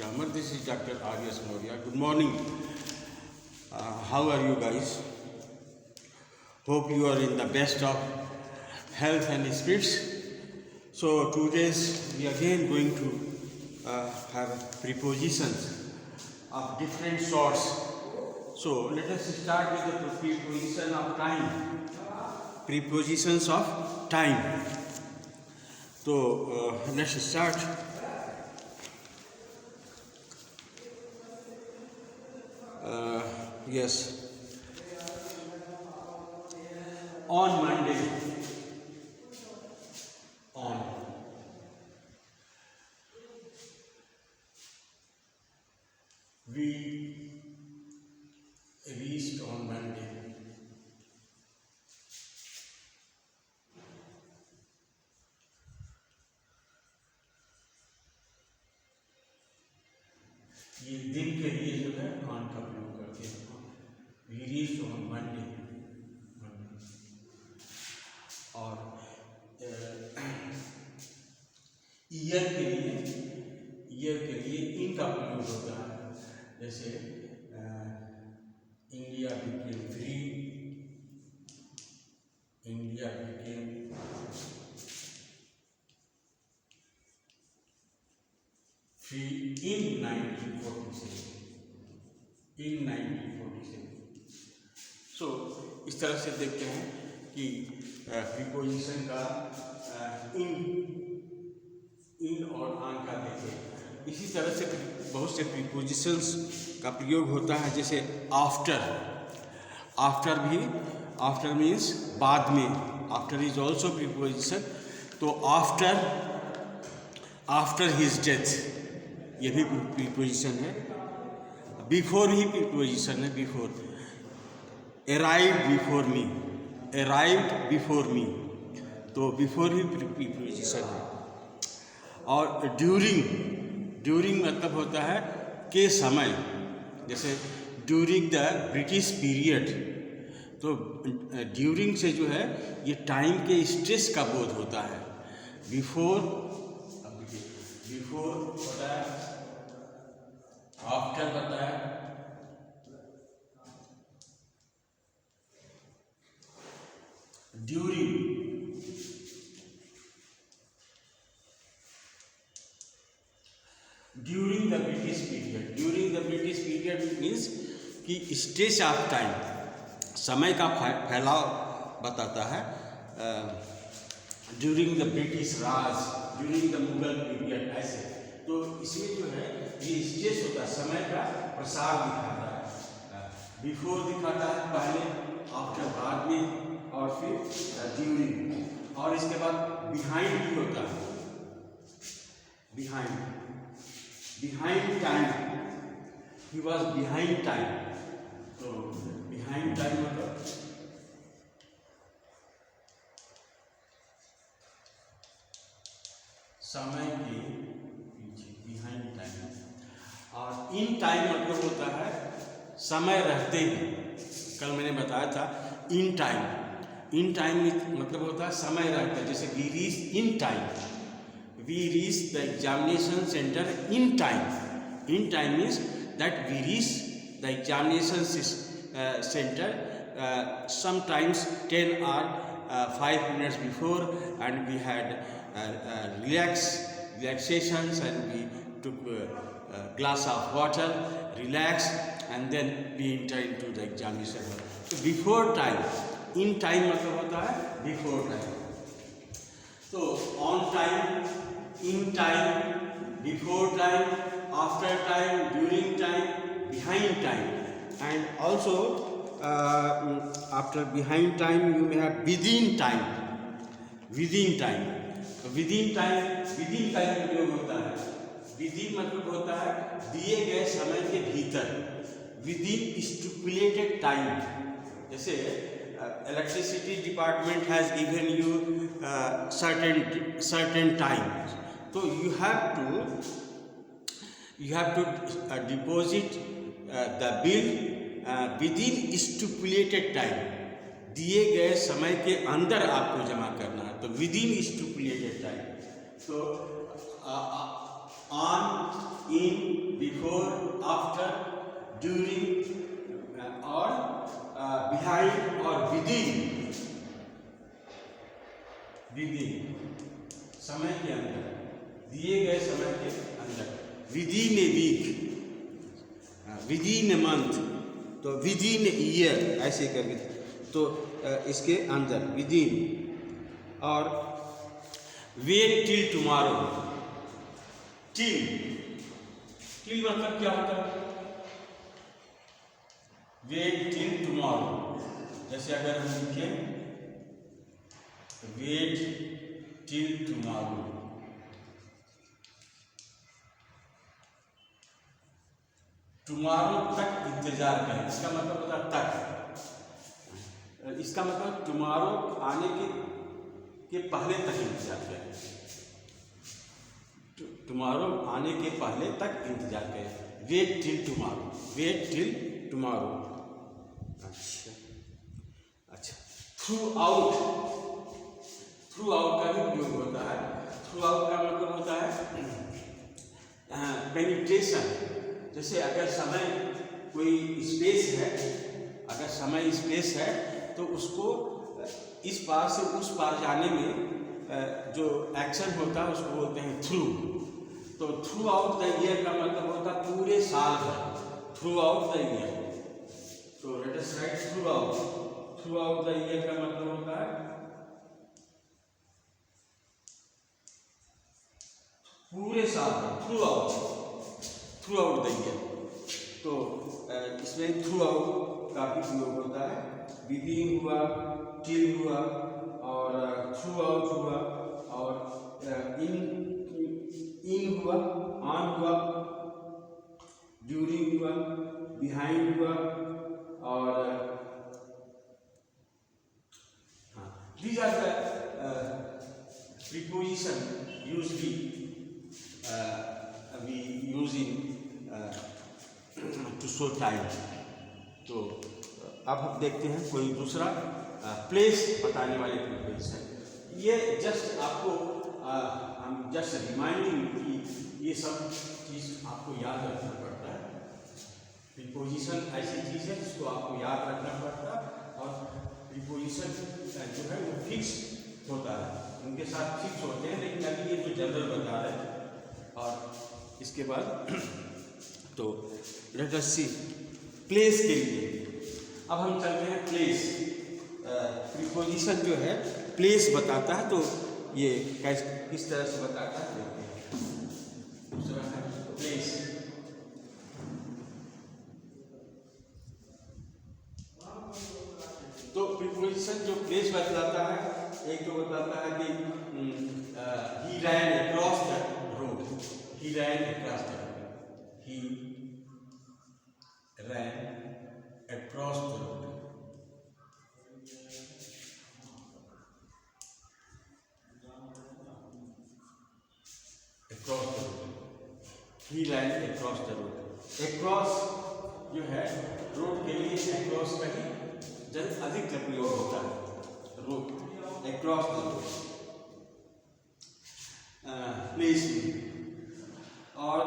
Chamar. This is Dr. R.S. Moria. Good morning. How are you guys? Hope you are in the best of health and spirits. So today's we again going to have prepositions of different sorts. So let us start with the preposition of time. Prepositions of time. So let's start. Yes. On Monday. On. We reached on Monday. ये दिन के लिए जो है on का प्रयोग करते हैं. We reached on Monday. और ईयर के लिए इन का प्रयोग होता है. जैसे India became free, India became free in 1947. So इस तरह से देखते हैं कि प्रीपोजिशन का इन और ऑन का देखें. इसी तरह से बहुत से प्रीपोजिशंस का प्रयोग होता है. जैसे आफ्टर मीन्स बाद में. After is also preposition. तो आफ्टर हिज डेथ ये भी प्रीपोजिशन है. बिफोर ही प्रीपोजिशन है. बिफोर. Arrived before me. तो बिफोर ही प्रीपोजिशन है. और ड्यूरिंग मतलब होता है के समय. जैसे ड्यूरिंग द ब्रिटिश पीरियड. तो ड्यूरिंग से जो है ये टाइम के स्ट्रेस का बोध होता है. बिफोर बताया, आफ्टर बताया, during the British period means कि स्ट्रेच ऑफ टाइम, समय का फैलाव बताता है. During the British Raj, during the Mughal period, ऐसे. तो इसमें जो है ये स्ट्रेच होता है, समय का प्रसार दिखाता है. बिफोर दिखाता है पहले, आफ्टर बाद में, और फिर ड्यूरिंग. और इसके बाद बिहाइंड भी होता है. Behind time. He was behind time. तो बिहाइंड टाइम मतलब समय के पीछे, बिहाइंड टाइम. और इन टाइम मतलब होता है समय रहते ही. कल मैंने बताया था इन टाइम मतलब होता है समय रहते हैं. जैसे we reach in time. We reach the examination centre in time. In time means that we reach the examination centre sometimes 10 or 5 minutes before, and we had relaxations, and we took a glass of water, relaxed, and then we enter into the examination. So before time, in time मतलब होता है before time. तो on time, in time, before time, after time, during time, behind time. And also after behind time you may have within time. within time का प्रयोग होता है. Within मतलब होता है दिए गए समय के भीतर. Within stipulated time. जैसे electricity department has given you certain time. तो you have to deposit the bill within stipulated time. दिए गए समय के अंदर आपको जमा करना है. तो विदिन स्टिपुलेटेड टाइम. तो on, in, before, after, during और बिहाइंड और विदिन, समय के अंदर, दिए गए समय के अंदर, within a week, within a month, तो विदिन ईयर ऐसे करके, तो इसके अंदर विदिन, और वेट टिल टुमारो, टिल मतलब क्या होता है? वेट टिल टुमारो, जैसे अगर हम लिखें वेट टिल टुमारो, टुमारो तक इंतजार करें, इसका मतलब होता है तक। इसका मतलब टुमारो आने के पहले तक इंतजार करें, टुमारो आने के पहले तक इंतजार करें, wait till tomorrow, wait till tomorrow. अच्छा, थ्रू आउट का भी प्रयोग होता है। थ्रू आउट का मतलब होता है पेनिट्रेशन, जैसे अगर समय कोई स्पेस है, अगर समय स्पेस है तो उसको इस पार से उस पार जाने में जो एक्शन होता है उसको बोलते हैं थ्रू। तो थ्रू आउट द ईयर का मतलब होता है पूरे साल भर, थ्रू आउट द ईयर। तो let us right through out the year का मतलब होता है पूरे साल भर, थ्रू आउट द ईयर। तो इसमें थ्रू आउट का भी प्रयोग होता है, विदिन हुआ, टिल हुआ, और थ्रू आउट हुआ, और इन हुआ, ऑन हुआ, ड्यूरिंग हुआ, बिहाइंड हुआ, और these are the preposition usually we use in to show time। तो अब हम देखते हैं कोई दूसरा प्लेस बताने वाले प्रिपोजिशन। ये जस्ट आपको हम जस्ट रिमाइंडिंग कि ये सब चीज़ आपको याद रखना पड़ता है। प्रिपोजिशन ऐसी चीज़ है जिसको आपको याद रखना पड़ता है, और प्रिपोजिशन जो है वो फिक्स होता है, उनके साथ फिक्स होते हैं, लेकिन अभी ये जो जनरल बता रहे हैं। और इसके बाद तो लेट अस सी प्लेस के लिए। अब हम चलते हैं प्लेस। प्रीपोजिशन जो है प्लेस बताता है, तो ये किस तरह से बताता है देखते हैं। दूसरा है प्लेस। तो प्रीपोजिशन जो प्लेस बतलाता है, एक तो बताता है कि he ran across the road, he ran across the road, he ran across the road। across the road, he ran across the road। across जो है रोड के लिए across का ही अधिक प्रयोग होता है, road, across the road। Place में, और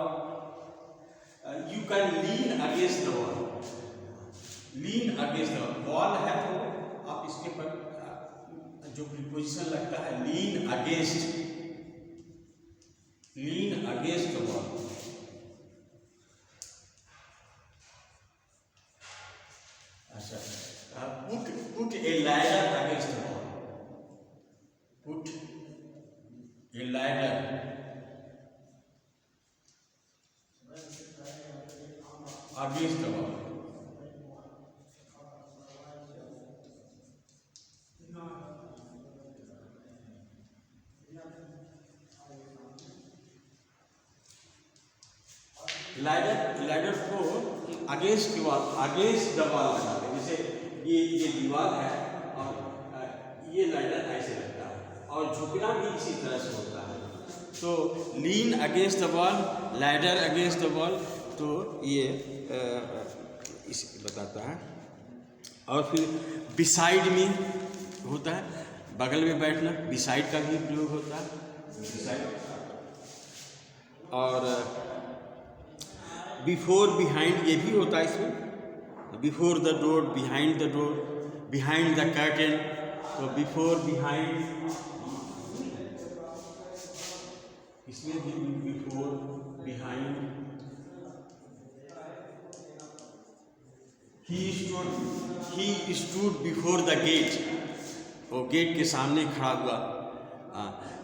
you can lean against the wall, lean against the wall है तो आप इसके पर जो प्रीपोजिशन लगता है lean against the wall। अच्छा, put a ladder against the wall, put a ladder against the wall। Ladder को अगेंस्ट द वॉल लगाते हैं, जैसे ये दीवार है और ये लैडर ऐसे लगता है, और झुकना भी इसी तरह से होता है। तो lean against the wall, ladder against the wall, तो ये इस बताता है। और फिर बिसाइड में होता है, बगल में बैठना, बिसाइड का भी प्रयोग होता है, बिसाइड। और बिफोर बिहाइंड ये भी होता है इसमें, before the door, behind the door, behind the curtain, तो बिफोर बिहाइंड, इसमें भी before behind. He stood before the gate, वो गेट के सामने खड़ा हुआ।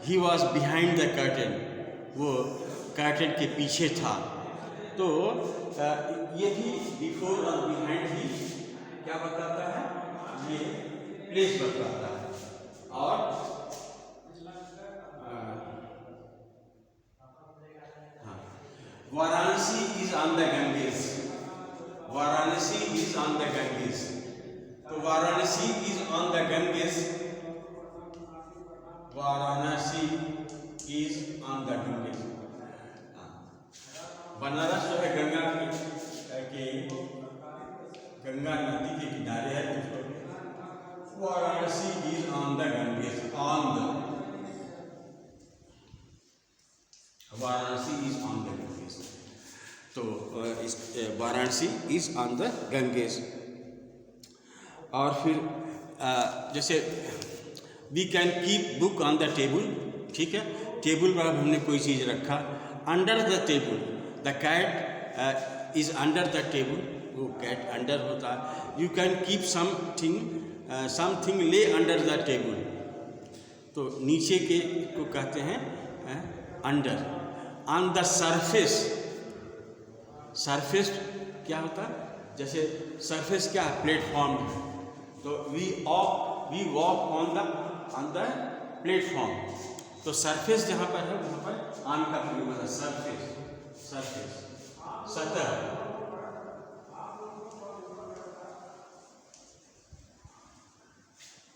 He was behind the curtain, वो कर्टेन के पीछे था। तो ये भी बिफोर और बिहाइंड भी क्या बताता है, ये प्लेस बताता है। और Varanasi is on the Ganges, Varanasi is on the Ganges, तो Varanasi is on the Ganges, Varanasi is on the Ganges. Banaras जो है गंगा के गंगा नदी के किनारे है, तो Varanasi is on the Ganges, on the, Varanasi is on the Ganges, तो इस Varanasi is on the Ganges. और फिर जैसे we can keep book on the table, ठीक है, टेबल पर हमने कोई चीज़ रखा, under the table, the cat is under the table, वो कैट अंडर होता है। यू कैन कीप समथिंग ले अंडर द टेबल, तो नीचे के को कहते हैं under. On the surface, surface क्या होता है, जैसे सरफेस क्या है, प्लेटफॉर्म है, तो we walk on the platform, तो सरफेस जहाँ पर है वहाँ पर ऑन का प्रयोग होता है। सरफेस, सरफेस सतह,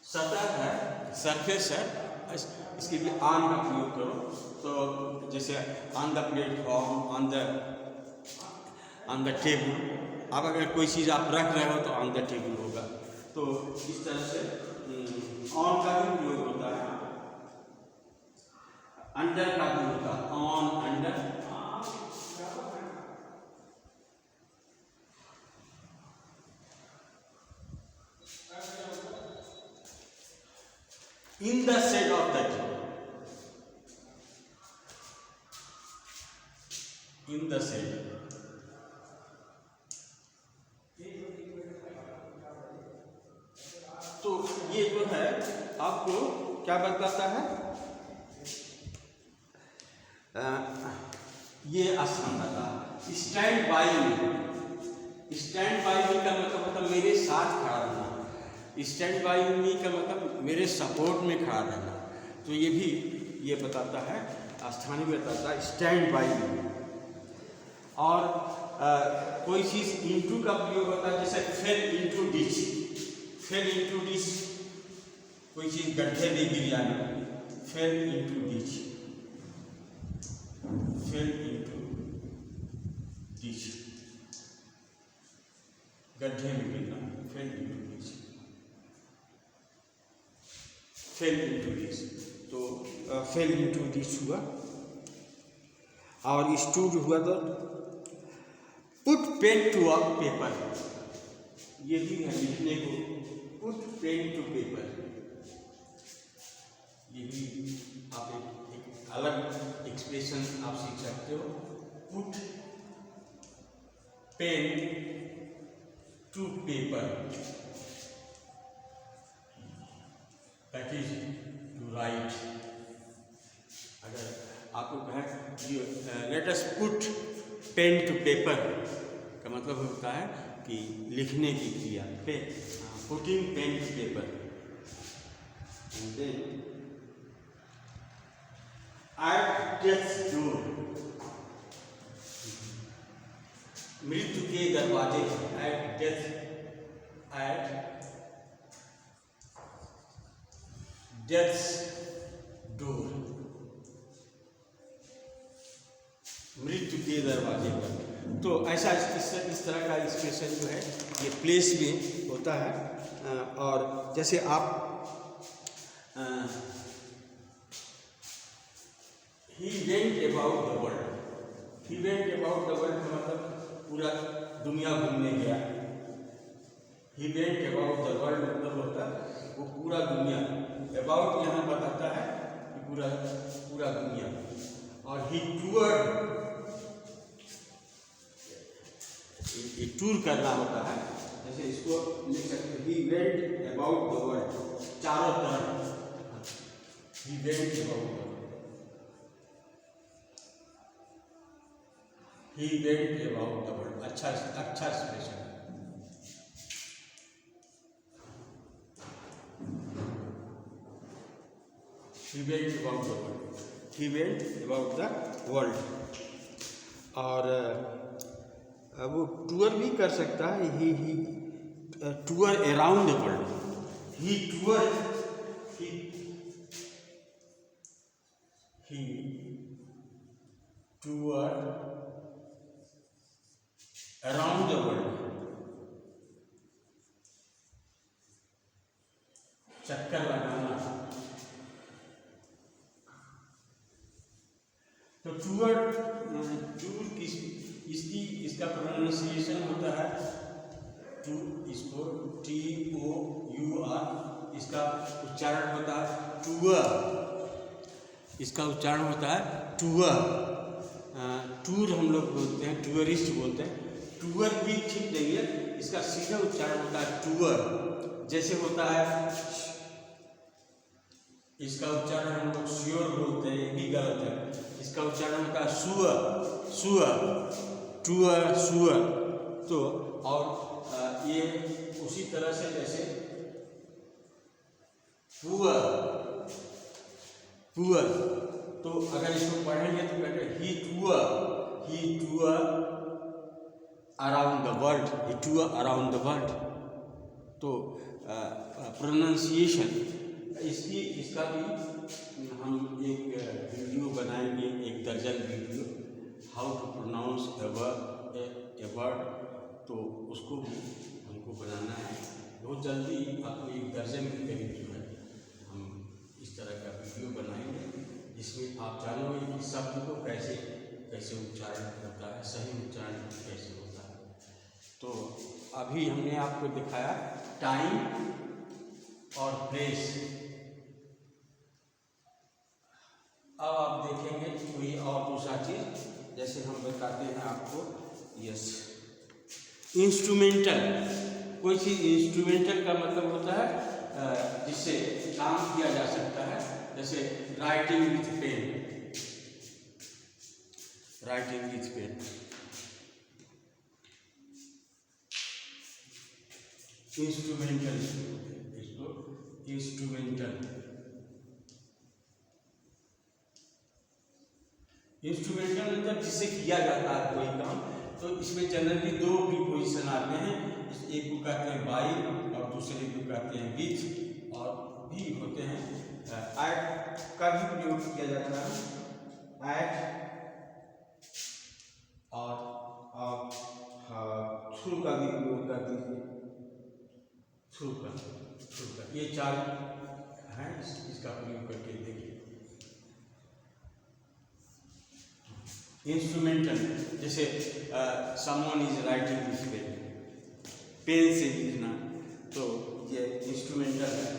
सतह है, सरफेस है, इसके लिए ऑन का प्रयोग करो, तो जैसे on the platform, on the table, अब अगर कोई चीज़ आप रख रहे हो तो ऑन द टेबल होगा। तो इस तरह से ऑन का भी प्रयोग होता है, अंडर का भी होता है, on under, in the shade of the tree, in the shade, तो ये जो है आपको क्या बताता है, ये स्थान बताता है। Stand by me, stand by me का मतलब मेरे साथ खड़ा रहना, स्टैंड बाई मी का मतलब मेरे सपोर्ट में खड़ा रहना, तो ये भी ये बताता है, स्थान भी बताता है स्टैंड बाई मी। और कोई चीज़ इनटू का प्रयोग होता है, जैसे fell into ditch, fell into ditch, कोई चीज़ गड्ढे में गिर जाना, fell into ditch, fell into ditch, गड्ढे में गिरना, fell into ditch, fell into ditch, तो फेल इनटू डिच हुआ। और स्टूड हुआ तो put pen to a paper, ये भी है लिखने को, पुट पेन टू पेपर, ये भी आप एक अलग एक्सप्रेशन आप सीख सकते हो। Put pen to paper, that is to write. अगर आपको कहें let us put pen to paper का मतलब होता है कि लिखने की क्रिया, पे putting pen to paper. At death's door, मृत्यु के दरवाजे, एट डेथ्स डोर, मृत्यु के दरवाजे पर। तो ऐसा इस तरह का एक्सप्रेशन जो है ये प्लेस में होता है। और जैसे आप he went about the world, he went about the world का मतलब वेंट अबाउट द वर्ल्ड मतलब होता है वो पूरा दुनिया, अबाउट यहाँ बताता है कि पूरा पूरा दुनिया। और ही टूर्ड, ये टूर करना होता है, जैसे इसको लिख सकते हैं he went about the world, चारों तरफ he went about the world, he went about the world, अच्छा अच्छा एक्सप्रेशन है। He went about the world. He went about the world. और वो टूर भी कर सकता है, he tour around the world, he tour around the world, चक्कर लगाना। तो टूर इसका प्रोनाउंसिएशन होता है टू, इसको TOUR, इसका उच्चारण होता है टूअर, इसका उच्चारण होता है टूअर। टूर हम लोग बोलते हैं, टूरिस्ट बोलते हैं, टूअर भी ठीक नहीं है, इसका सीधा उच्चारण होता है टूअर। जैसे होता है, इसका उच्चारण हम लोग श्योर बोलते हैं, ये भी गलत है, इसका उच्चारण होता है सुअर, सुअर, टूअर, सुअर। तो और ये उसी तरह से जैसे पुअर, पुअर, तो अगर इसको पढ़ेंगे तो कहते हैं he tour around the world, he tour around the world. तो प्रोनाउंसिएशन इसका भी हम एक वीडियो बनाएंगे, एक दर्जन video, how to pronounce a word, तो उसको भी हमको बनाना है बहुत जल्दी। आपको एक दर्जन के करीब जो है हम इस तरह का वीडियो बनाएंगे, जिसमें आप जानोगे कि शब्द को कैसे कैसे उच्चारण होता है, सही उच्चारण कैसे होता है। तो अभी हमने आपको दिखाया टाइम और प्लेस। अब आप देखेंगे कोई और दूसरा चीज, जैसे हम बताते हैं आपको, यस, इंस्ट्रूमेंटल। कोई चीज इंस्ट्रूमेंटल का मतलब होता है जिससे काम किया जा सकता है, जैसे writing with pen, writing with pen, instrumental, इसको इंस्ट्रूमेंटल। इंस्ट्रूमेंटल मतलब जिससे किया जाता है कोई काम। तो इसमें जनरली दो प्रीपोजिशन आते हैं, एक को कहते हैं बाई और दूसरे को कहते हैं विथ, और भी होते हैं एट का भी प्रयोग किया जाता है, एट और थ्रू का भी प्रयोग करते हैं, थ्रू का, ये चार हैं, इसका प्रयोग करके देखिए। इंस्ट्रूमेंटल, जैसे someone is writing with pen, pen से लिखना, तो ये इंस्ट्रूमेंटल है।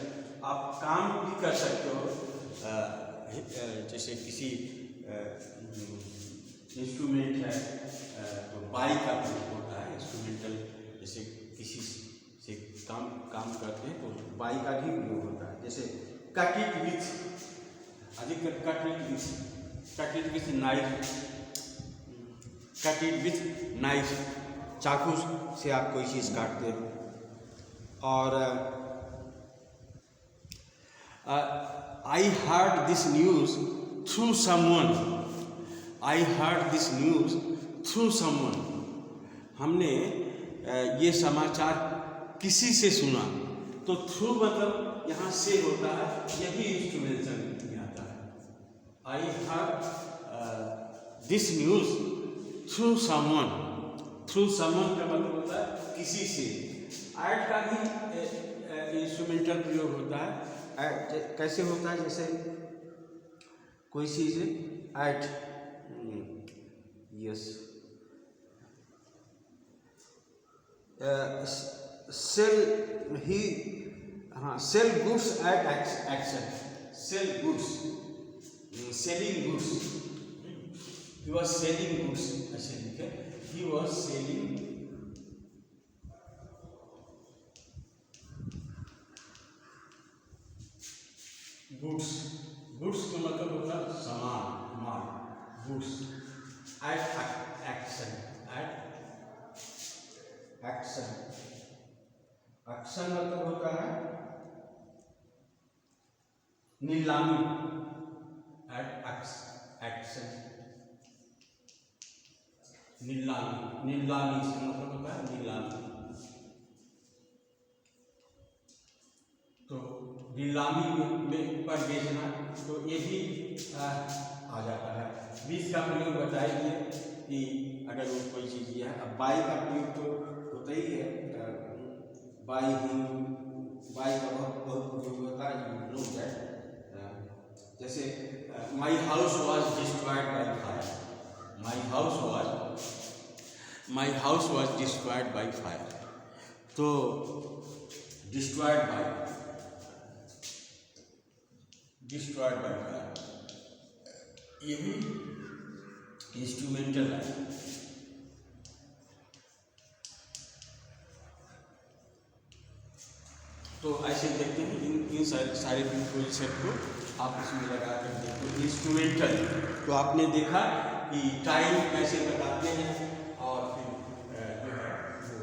आप काम भी कर सकते हो, जैसे किसी इंस्ट्रूमेंट है तो बाई का प्रयोग होता है इंस्ट्रूमेंटल, जैसे किसी से काम करते हैं तो बाई का भी प्रयोग होता है। जैसे कट इट विथ, अधिकतर cut it with knife, cut it with knife, चाकू से आप कोई चीज़ काटते हो। और I heard this news through someone, I heard this news through someone, हमने ये समाचार किसी से सुना। तो थ्रू मतलब यहाँ से होता है, यही इंस्ट्रूमेंटल में आता है। I heard this news through someone, through someone का मतलब होता है किसी से। ऐट का भी इंस्ट्रूमेंटल प्रयोग होता है। ऐट कैसे होता है, जैसे कोई चीज़ at, yes, sell he sell goods at auction, sell goods, selling goods, he was selling goods, ऐसे लिखे, he was selling goods, goods का मतलब होता है सामान, माल, goods, at auction, at auction, auction मतलब होता है नीलामी, एट एक्शन, नीलामी, नीलामी से मतलब होता है नीलामी। तो नीलामी में पर बेचना, तो ये भी आ जाता है। बीज का प्रयोग बताइए कि अगर वो कोई चीज़ ये है, अब बाई का प्रयोग तो होता ही है, बाई का बहुत प्रयोग होता है, यू नो दैट। जैसे my house was destroyed by fire, my house was destroyed by fire, तो डिस्ट्रॉयड बाई फायर, ये भी इंस्ट्रूमेंटल है। तो ऐसे देखते हैं इन सारे प्रीपोजिशन को आप इसमें लगा कर देखो। इंस्ट्रूमेंटल तो आपने देखा कि टाइम कैसे बताते हैं, और फिर जो है वो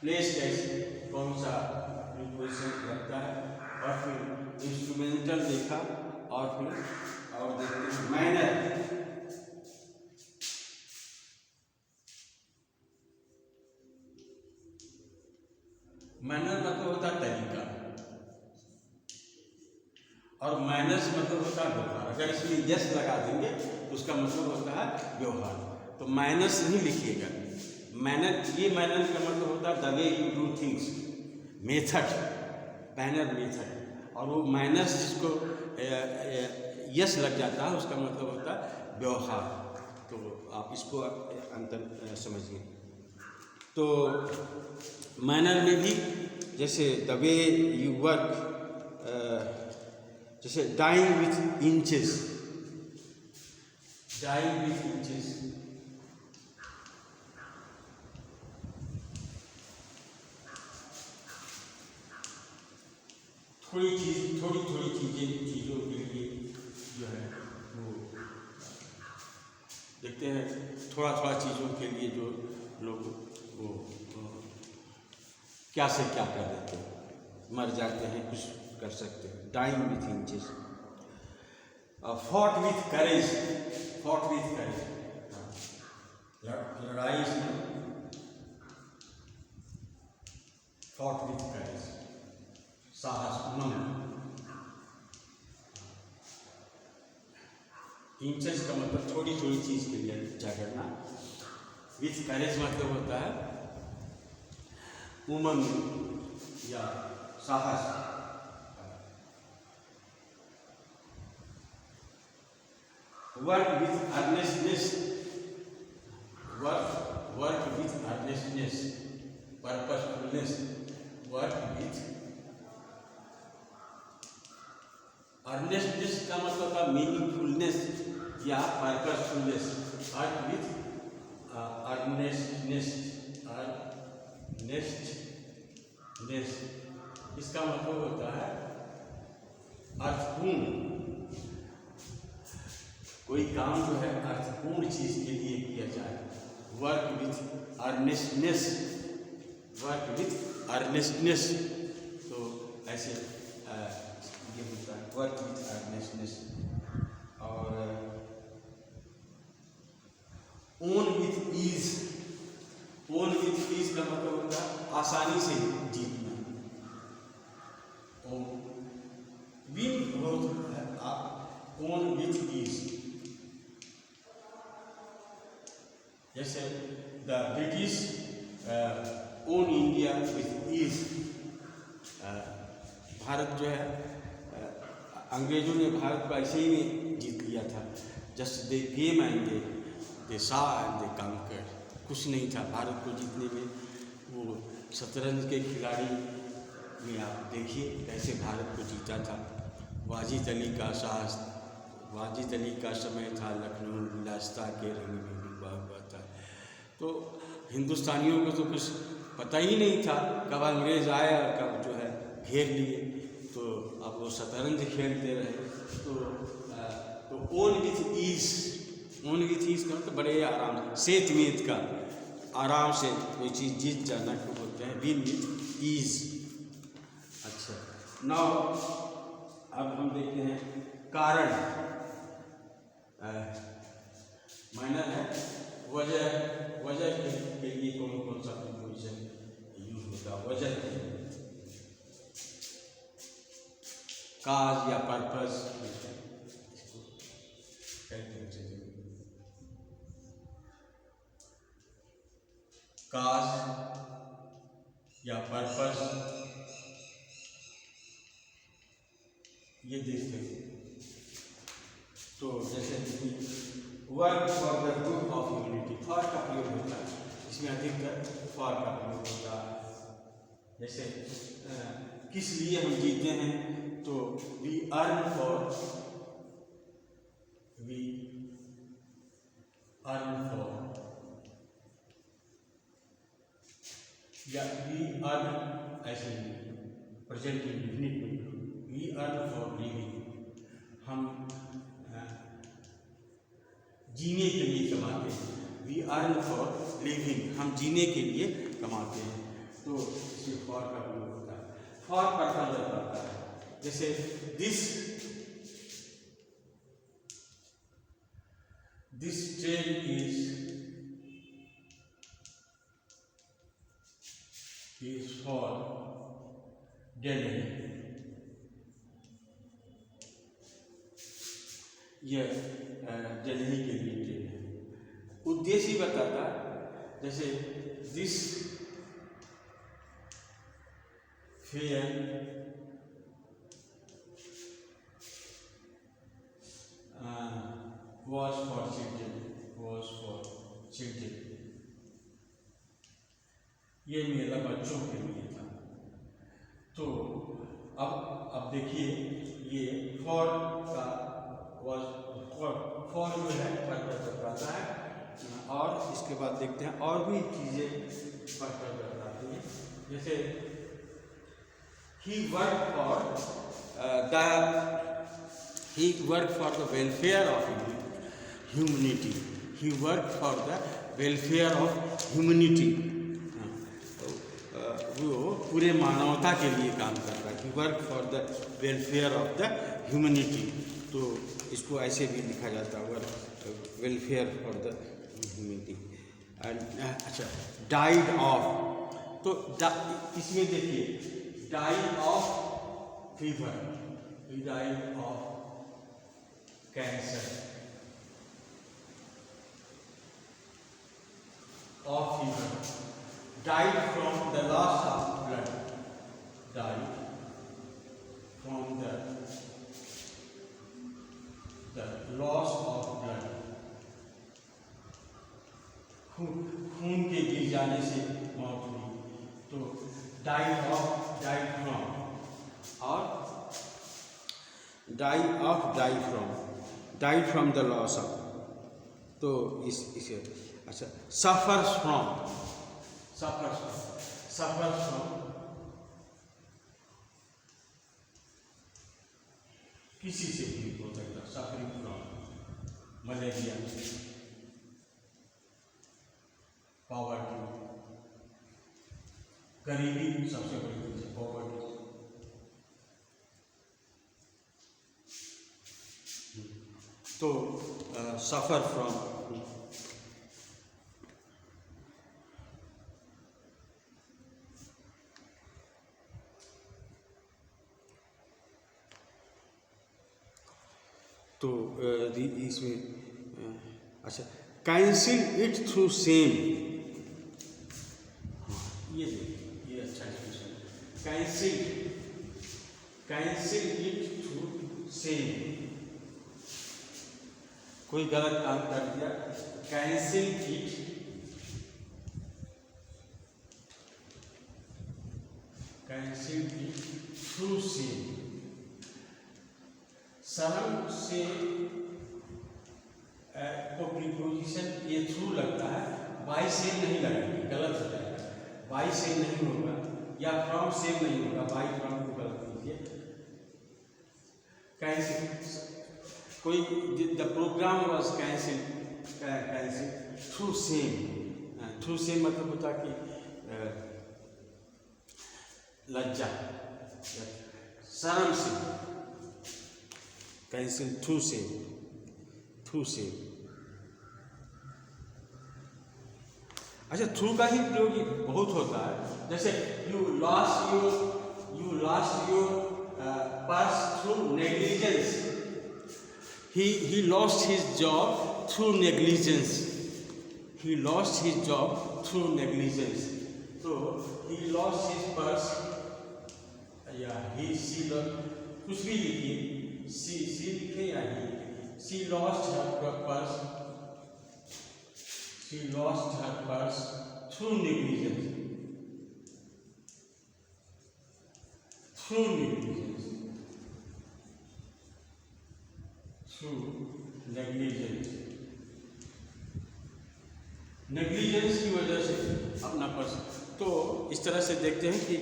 प्लेस कैसे, कौन सा प्रीपोजिशन लगता है, और फिर इंस्ट्रूमेंटल देखा, और फिर और देखते हैं मैनर। मैनर मतलब होता है तरीका, और मैनर्स मतलब होता है व्यवहार। अगर इसमें यस लगा देंगे तो उसका मतलब होता है व्यवहार, तो मैनर्स नहीं लिखिएगा, मैनर, ये मैनर का मतलब होता है the way you do things, method, manner method, और वो मैनर्स जिसको यस लग जाता है उसका मतलब होता है व्यवहार। तो आप इसको अंतर समझिए। तो मैनर में भी जैसे द वे यू वर्क, जैसे dying with inches, dying with inches, थोड़ी चीज़ों के लिए जो है वो देखते हैं, थोड़ा चीज़ों के लिए जो लोग वो क्या से क्या कर देते हैं, मर जाते हैं, कुछ कर सकते हैं। Dying with inches, fought with courage, fought with courage, लड़ाई में फॉट विथ करेज, साहस, उमंग। इंचेस का मतलब थोड़ी चीज़ के लिए झगड़ना, विथ करेज मतलब होता है उमंग या साहस। Work with earnestness, work with earnestness, purposefulness, work with earnestness का मतलब था मीनिंगफुलनेस या purposefulness, work with earnestness, earnestness, इसका मतलब होता है अर्थपूर्ण, कोई काम जो है अर्थपूर्ण चीज के लिए किया जाए। Work with earnestness, work with earnestness, तो ऐसे ये होता है वर्क विथ अर्नेस्टनेस। और won with ease, won with ease का मतलब होता है आसानी से जीतना। विन बहुत है आप, ओन विथ ईज, जैसे the British won India with ease, भारत जो है अंग्रेजों ने भारत को ऐसे ही में जीत लिया था। Just they game and they सा एंड दे कांकर, कुछ नहीं था भारत को जीतने में, वो शतरंज के खिलाड़ी में आप देखिए कैसे भारत को जीता था। वाजिद अली का साहस, वाजिद अली का समय था, लखनऊ विलासिता के रंग में डूबा हुआ था। तो हिंदुस्तानियों को तो कुछ पता ही नहीं था कब अंग्रेज़ आए और कब जो है घेर लिए। तो अब वो शतरंज खेलते रहे। तो ओन विथ ईज का तो बड़े आराम से सेतमेत का आराम से कोई चीज़ जीत जाना को बोलते हैं विन विथ ईज। अच्छा, नाउ अब हम देखते हैं कारण। माइनर है वजह के लिए कौन सा प्रीपोजिशन यूज होता है? वजह काज या पर्पस। काज या पर्पस ये देखते हैं। तो जैसे work for the good of humanity, for का प्रयोग होता है, इसमें अधिकतर फॉर का प्रयोग होता है। जैसे किस लिए हम जीते हैं, तो वी अर्न फॉर या वी अर्न, ऐसे प्रेजेंट इंडेफिनिट में वी अर्न फॉर लिविंग, हम जीने के लिए कमाते हैं। वी अर्न फॉर लिविंग, हम जीने के लिए कमाते हैं। तो इसमें फॉर का प्रयोग होता है। फॉर पर्पस होता है। जैसे this train is for Delhi। यह दिल्ली के लिए ट्रेन है। उद्देश्य ही बताता, जैसे this fair was for children, ये मेला बच्चों के लिए था। तो अब देखिए ये फॉर का फॉर जो है पर्पस बताता है। और इसके बाद देखते हैं और भी चीज़ें पर्पस बताती हैं। जैसे he work for the welfare of humanity. He work for the welfare of humanity, वो पूरे मानवता के लिए काम करता है। He work for the welfare of the humanity. तो इसको ऐसे भी लिखा जाता है, welfare for the humanity. And अच्छा, डाइड ऑफ, तो इसमें देखिए died of fever, died of cancer, of fever, died from the loss of blood, died from the loss of blood, खून के गिर जाने से मौत हुई। तो died from, और died from the loss of, तो इसे अच्छा, suffers from किसी से भी हो सकता, सफरिंग फ्रॉम मलेरिया, पॉवर्टी, गरीबी सबसे बड़ी चीज है, पॉवर्टी। तो सफर फ्रॉम, तो इसमें अच्छा, कैंसिल इट थ्रू सेम, ये देखिए ये अच्छा question, cancel it through same, कोई गलत काम कर दिया, कैंसिल इट कैंसिल भी थ्रू से, शर्म से को प्रीपोजिशन ये थ्रू लगता है, बाई से नहीं लगेगी, गलत हो जाएगा, बाई से नहीं होगा या फ्रॉम से नहीं होगा, बाई फ्रॉम को गलत कीजिए। कैंसिल कोई the programme was cancel through same, through same मतलब होता कि लज्जा, शर्म से, कैंसिल थ्रू से। अच्छा, थ्रू का ही प्रयोग बहुत होता है, जैसे you lost your purse through negligence, he lost his job through negligence, he lost his job through negligence, so he lost his purse, या she lost, कुछ भी लिखिए, she लिखे या he, she lost her purse through negligence, through negligence की वजह से अपना पर्स। तो इस तरह से देखते हैं कि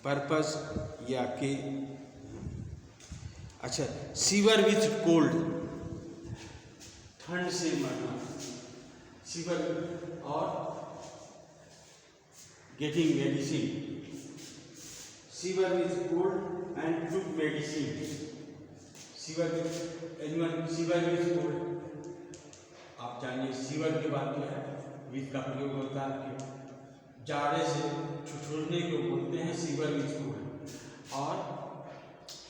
पर्पस या कि अच्छा, सीवर विथ कोल्ड, ठंड से मरना, सीवर, और getting medicine, sewer with cold and took medicine, sewer with cold, आप जानिए सीवर के बाद जो है विथ का प्रयोग होता है, जाड़े से ठिठुरने को बोलते हैं सीवर विथ कोल्ड, और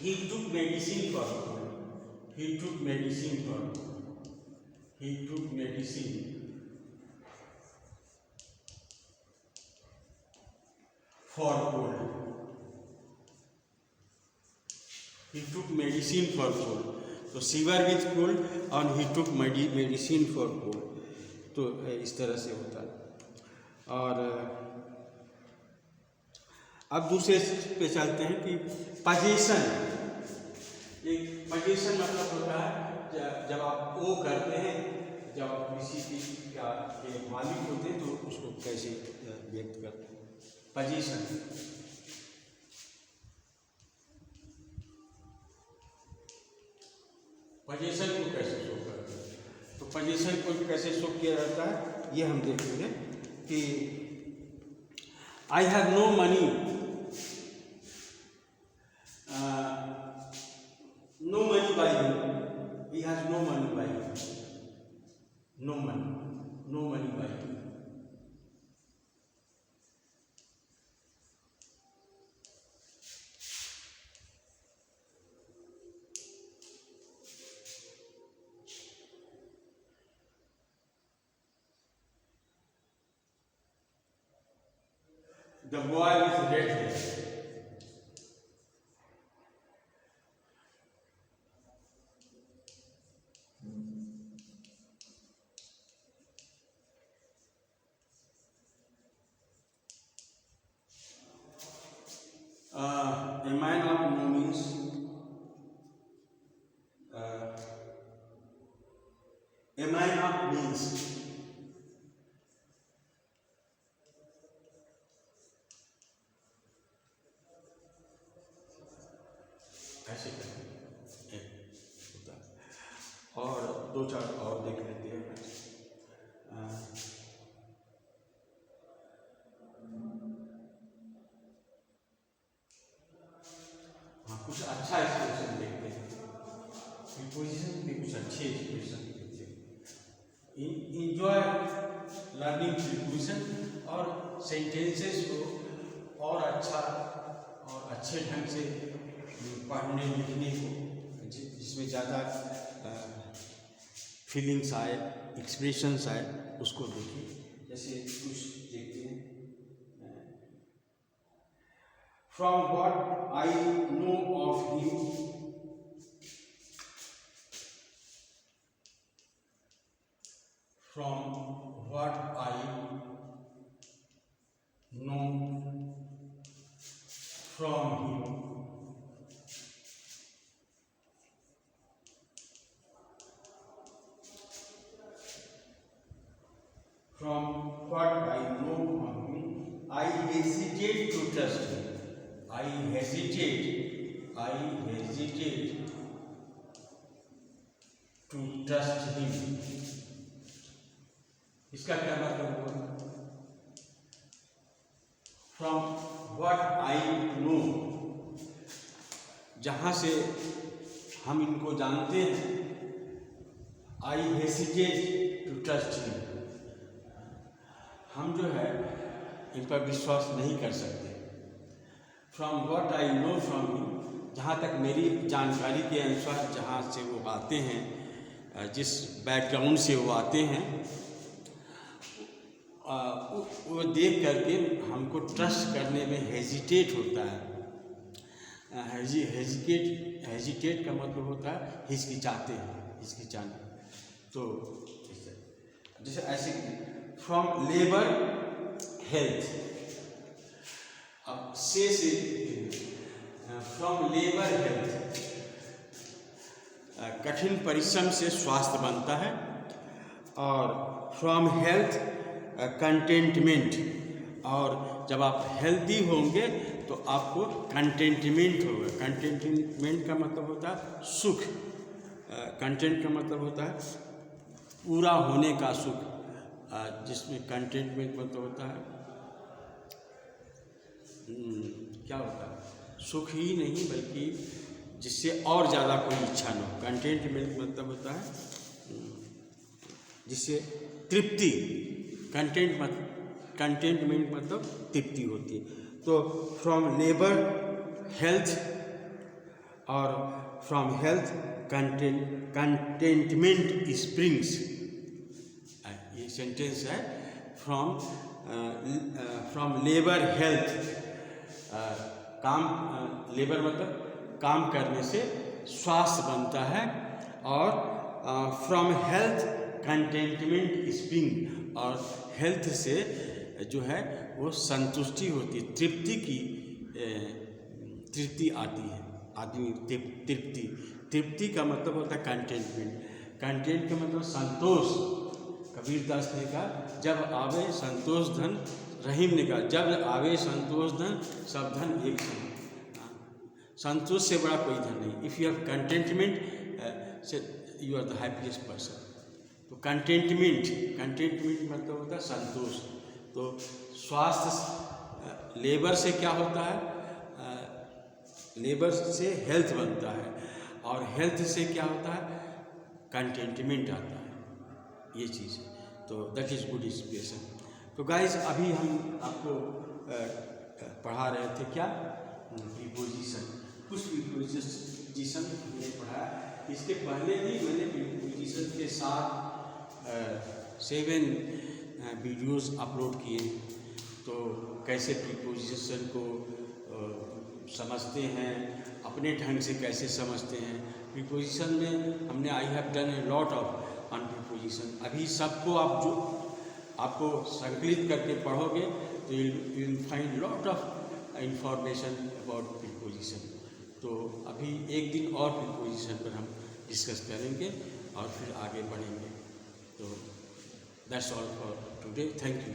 he took medicine for cold, he took medicine for cold, he took medicine for cold, तो सीवर विथ कोल्ड और ही टुक मेडिसिन फॉर कोल्ड, तो इस तरह से होता है। और अब दूसरे पे चलते हैं कि पोजीशन, एक पोजीशन मतलब होता है जब आप ओ करते हैं, जब आप किसी चीज के मालिक होते हैं तो उसको कैसे व्यक्त करते हैं, पोजीशन। पोजीशन को कैसे शो करते हैं, तो पोजीशन को कैसे शो किया जाता है ये हम देखेंगे कि I have no money, no money by him, he has no money by him, no money by him. The boy with red hair, a man of no means, a man of means, ऐसे करके होता है। और दो चार और देख लेते हैं। हाँ, कुछ अच्छा एक्सप्रेशन देखते हैं, प्रीपोजिशन भी कुछ अच्छे एक्सप्रेशन देखते हैं। इंजॉय लर्निंग प्रीपोजिशन और सेंटेंसेस को और अच्छा और अच्छे ढंग से पढ़ने लिखने को, जिसमें ज़्यादा फीलिंग्स आए, एक्सप्रेशंस आए, उसको देखिए। जैसे कुछ देखते हैं, from what I know of him, from what I know from him, from what I know from him, I hesitate to trust him. I hesitate to trust him. इसका क्या मतलब हुआ? From what I know, जहाँ से हम इनको जानते हैं, I hesitate to trust him. हम जो है इन पर विश्वास नहीं कर सकते. From what I know from him, जहाँ तक मेरी जानकारी के अनुसार जहाँ से वो आते हैं, जिस बैकग्राउंड से वो आते हैं, वो देख करके हमको ट्रस्ट करने में हेजिटेट होता है. हेजिटेट का मतलब होता है हिचकिचाते हैं, हिचकिचाना. तो जैसे ऐसे फ्रॉम लेबर हेल्थ, अब से फ्रॉम लेबर हेल्थ, कठिन परिश्रम से स्वास्थ्य बनता है. और फ्रॉम हेल्थ कंटेंटमेंट, और जब आप हेल्दी होंगे तो आपको कंटेंटमेंट होगा. कंटेंटमेंट का मतलब होता है सुख. कंटेंट का मतलब होता है पूरा होने का सुख, जिसमें कंटेंटमेंट मतलब होता है क्या होता है, सुख ही नहीं बल्कि जिससे और ज़्यादा कोई इच्छा न हो. कंटेंटमेंट मतलब होता है जिससे तृप्ति. कंटेंटमेंट मतलब तृप्ति होती है. तो फ्रॉम लेबर हेल्थ और फ्रॉम हेल्थ कंटेंटमेंट स्प्रिंग्स. ये सेंटेंस है. फ्रॉम लेबर हेल्थ, काम, लेबर मतलब काम करने से स्वास्थ्य बनता है. और फ्रॉम हेल्थ कंटेंटमेंट स्प्रिंग, और हेल्थ से जो है वो संतुष्टि होती है, तृप्ति आती है. आदमी तृप्ति का मतलब होता है कंटेंटमेंट. कंटेंट का मतलब संतोष. कबीरदास ने कहा जब आवे संतोष धन, रहीम ने कहा जब आवे संतोष धन सब धन एक धन. संतोष से बड़ा कोई धन नहीं. If you have contentment you are the happiest person. तो कंटेंटमेंट मतलब होता है संतोष. तो स्वास्थ्य, लेबर से क्या होता है, लेबर से हेल्थ बनता है, और हेल्थ से क्या होता है, कंटेंटमेंट आता है. ये चीज़ है. तो दैट इज़ गुड इंस्पिरेशन. तो गाइस अभी हम आपको पढ़ा रहे थे क्या, प्रीपोजिशन. कुछ प्रीपोजिशन हमने पढ़ा. इसके पहले भी मैंने प्रीपोजिशन के साथ 7 वीडियोस अपलोड किए. तो कैसे प्रीपोजिशन को समझते हैं, अपने ढंग से कैसे समझते हैं. प्रीपोजिशन में हमने I have done a lot of on preposition. अभी सबको आप जो आपको संकलित करके पढ़ोगे तो you will find lot of information about preposition. तो अभी एक दिन और प्रीपोजिशन पर हम डिस्कस करेंगे और फिर आगे बढ़ेंगे. तो that's all for today. Thank you.